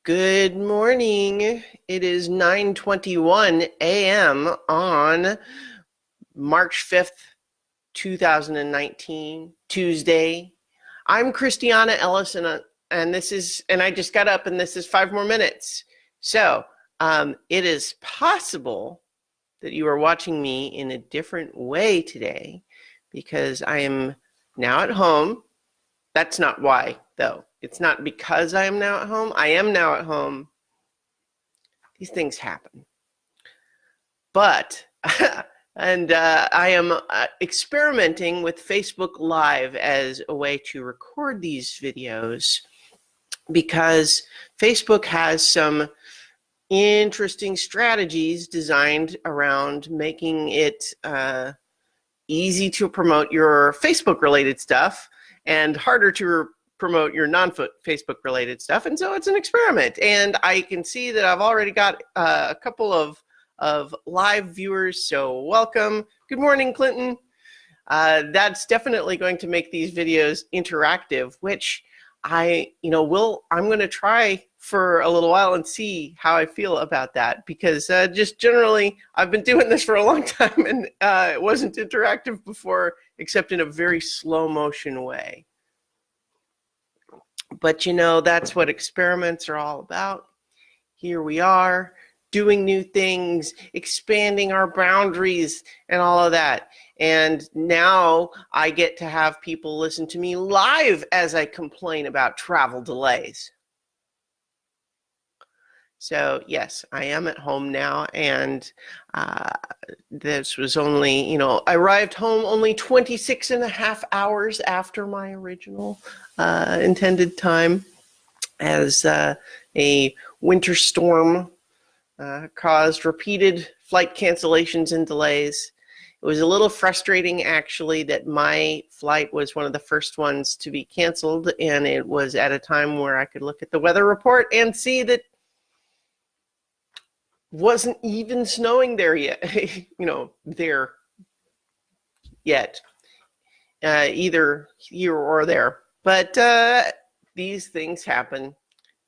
Good morning. It is 9:21 a.m. on March 5th, 2019, Tuesday. I'm Christiana Ellison, and I just got up, and this is 5 more minutes. So, it is possible that you are watching me in a different way today because I am now at home. That's not why, though. It's not because I am now at home. I am now at home. These things happen. But, I am experimenting with Facebook Live as a way to record these videos because Facebook has some interesting strategies designed around making it easy to promote your Facebook-related stuff and harder to promote your non-Facebook related stuff. And so it's an experiment. And I can see that I've already got a couple of live viewers. So welcome. Good morning, Clinton. That's definitely going to make these videos interactive, which I'm going to try for a little while and see how I feel about that, because just generally I've been doing this for a long time and it wasn't interactive before, except in a very slow motion way. But that's what experiments are all about. Here we are doing new things, expanding our boundaries and all of that. And now I get to have people listen to me live as I complain about travel delays. So yes, I am at home now, and this was only, I arrived home only 26 and a half hours after my original intended time, as a winter storm caused repeated flight cancellations and delays. It was a little frustrating, actually, that my flight was one of the first ones to be canceled, and it was at a time where I could look at the weather report and see that wasn't even snowing there yet, there yet, either here or there. But these things happen.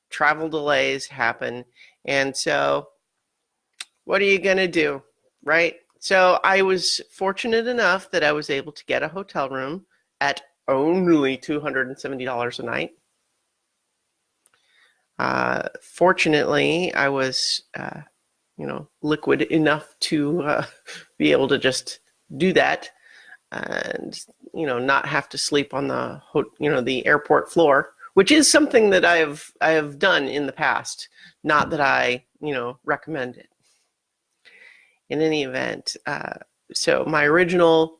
Travel delays happen. And so what are you going to do, right? So I was fortunate enough that I was able to get a hotel room at only $270 a night. Fortunately, I was liquid enough to be able to just do that and, not have to sleep on the airport floor, which is something that I have done in the past. Not that I, recommend it. In any event, so my original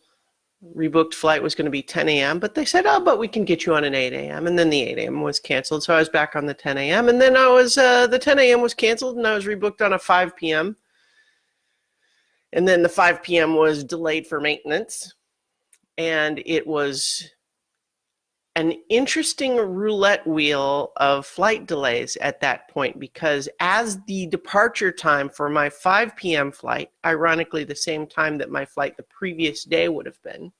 rebooked flight was going to be 10 a.m., but they said, but we can get you on an 8 a.m. And then the 8 a.m. was canceled, so I was back on the 10 a.m. And then the 10 a.m. was canceled, and I was rebooked on a 5 p.m. And then the 5 p.m. was delayed for maintenance. And it was an interesting roulette wheel of flight delays at that point, because as the departure time for my 5 p.m. flight, ironically the same time that my flight the previous day would have been,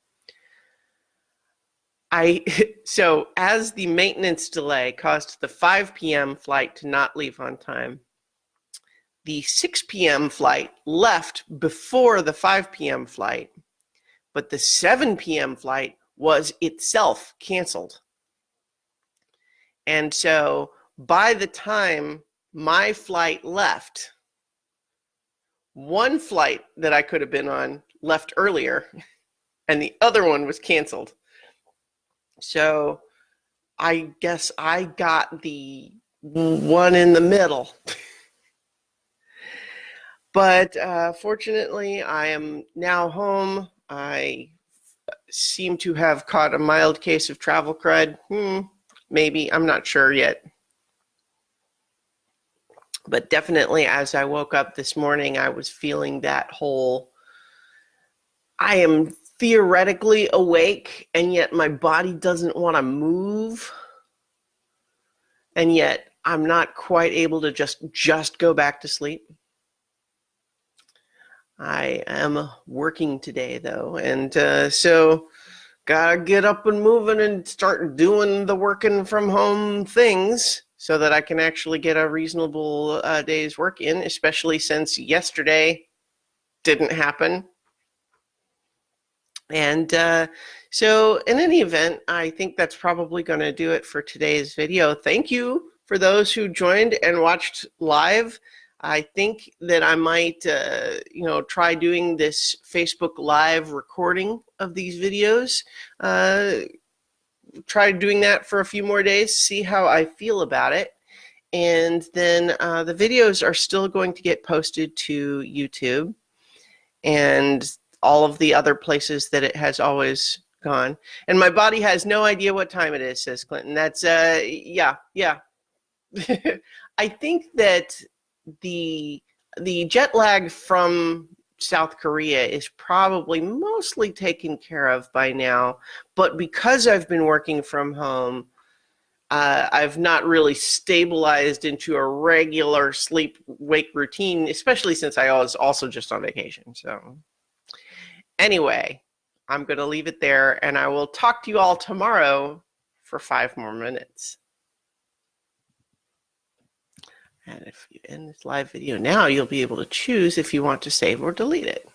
so as the maintenance delay caused the 5 p.m. flight to not leave on time, the 6 p.m. flight left before the 5 p.m. flight, but the 7 p.m. flight was itself canceled. And so by the time my flight left, one flight that I could have been on left earlier, and the other one was canceled. So I guess I got the one in the middle. But fortunately, I am now home. I seem to have caught a mild case of travel crud. Maybe, I'm not sure yet. But definitely, as I woke up this morning, I was feeling that whole, I am theoretically awake, and yet my body doesn't want to move. And yet, I'm not quite able to just go back to sleep. I am working today, though, and so gotta get up and moving and start doing the working from home things. so that I can actually get a reasonable day's work in, especially since yesterday didn't happen. And so in any event, I think that's probably going to do it for today's video. Thank you for those who joined and watched live. I think that I might, try doing this Facebook Live recording of these videos. Try doing that for a few more days, see how I feel about it. And then the videos are still going to get posted to YouTube and all of the other places that it has always gone. And my body has no idea what time it is, says Clinton. That's, yeah. I think that the jet lag from South Korea is probably mostly taken care of by now, but because I've been working from home, I've not really stabilized into a regular sleep-wake routine, especially since I was also just on vacation. So anyway, I'm going to leave it there, and I will talk to you all tomorrow for 5 more minutes. And if you end this live video now, you'll be able to choose if you want to save or delete it.